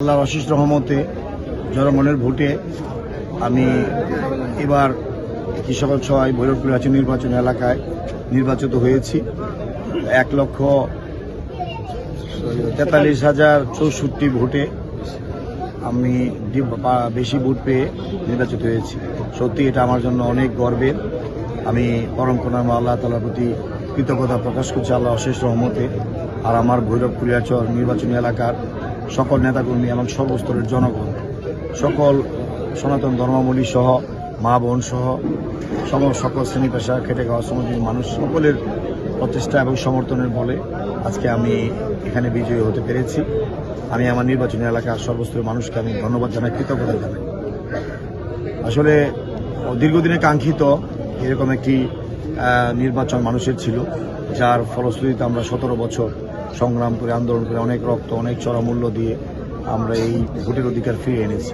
আল্লাহর অশেষ রহমতে জনগণের ভোটে আমি এবার কৃষক সভায় ভৈরবপুর নির্বাচন এলাকায় নির্বাচিত হয়েছি। 1,43,064 ভোটে আমি বেশি ভোট পেয়ে নির্বাচিত হয়েছি। সত্যি এটা আমার জন্য অনেক গর্বের। আমি পরম করুণাময় আল্লাহ তাআলার প্রতি কৃতজ্ঞতা প্রকাশ করছি আল্লাহ অশেষ রহমতে। আর আমার ভৈরবপুর নির্বাচনী এলাকার সকল নেতাকর্মী এবং সর্বস্তরের জনগণ, সকল সনাতন ধর্মাবলী সহ মা বোন সহ সকল শ্রেণী পেশা খেটে খাওয়া শ্রমজীবী মানুষ সকলের প্রচেষ্টা এবং সমর্থনের বলে আজকে আমি এখানে বিজয়ী হতে পেরেছি। আমি আমার নির্বাচনী এলাকার সর্বস্তরের মানুষকে আমি ধন্যবাদ জানাই, কৃতজ্ঞতা জানাই। আসলে দীর্ঘদিনের কাঙ্ক্ষিত এরকম একটি নির্বাচন মানুষের ছিল, যার ফলশ্রুতিতে আমরা 17 বছর সংগ্রাম করে আন্দোলন করে অনেক রক্ত অনেক চড়া মূল্য দিয়ে আমরা এই ভোটের অধিকার ফিরিয়ে এনেছি।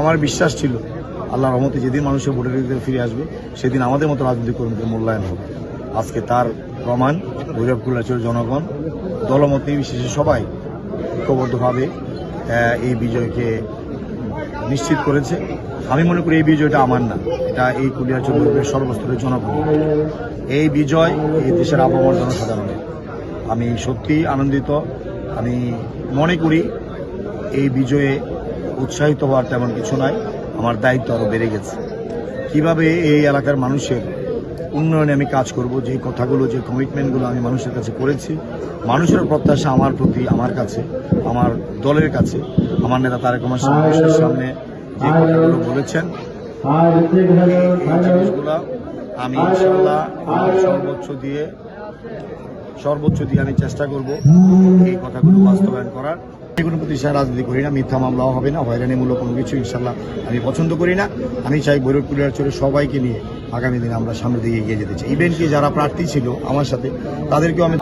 আমার বিশ্বাস ছিল আল্লাহর রহমতে যেদিন মানুষের ভোটের অধিকার ফিরে আসবে সেদিন আমাদের মতো রাজনৈতিক কর্মীদের মূল্যায়ন হবে। আজকে তার প্রমাণ ভৈরবপুর জনগণ দলমত নির্বিশেষে সবাই ঐক্যবদ্ধভাবে এই বিজয়কে নিশ্চিত করেছে। আমি মনে করি এই বিজয়টা আমার না, এটা এই কুলিয়ারচর সর্বস্তরের জনগণ। এই বিজয় এই দেশের আবহাওয়ার জনসাধারণের। আমি সত্যি আনন্দিত। আমি মনে করি এই বিজয়ে উৎসাহিত হওয়ার তেমন কিছু নয়, আমার দায়িত্ব আরও বেড়ে গেছে। কিভাবে এই এলাকার মানুষের উন্নয়নে আমি কাজ করব, যে কথাগুলো যে কমিটমেন্টগুলো আমি মানুষের কাছে করেছি, মানুষের প্রত্যাশা আমার প্রতি, আমার কাছে, আমার দলের কাছে, আমার নেতা তারেক রহমান মানুষের সামনে যে কথাগুলো বলেছেন, এই জিনিসগুলো আমি ইনশাআল্লাহ সর্বোচ্চ দিয়ে আমি চেষ্টা করব এই কথাগুলো বাস্তবায়ন করার। কোনো প্রতিষ্ঠান রাজনীতি করি না, মিথ্যা মামলাও হবে না, হয়রানিমূলক কোনো কিছু ইনশাল্লাহ আমি পছন্দ করি না। আমি চাই ভৈরবপুরের চরে সবাইকে নিয়ে আগামী দিনে আমরা সামনের দিকে এগিয়ে যেতে চাই। ইভেন কি যারা প্রার্থী ছিল আমার সাথে তাদেরকেও আমি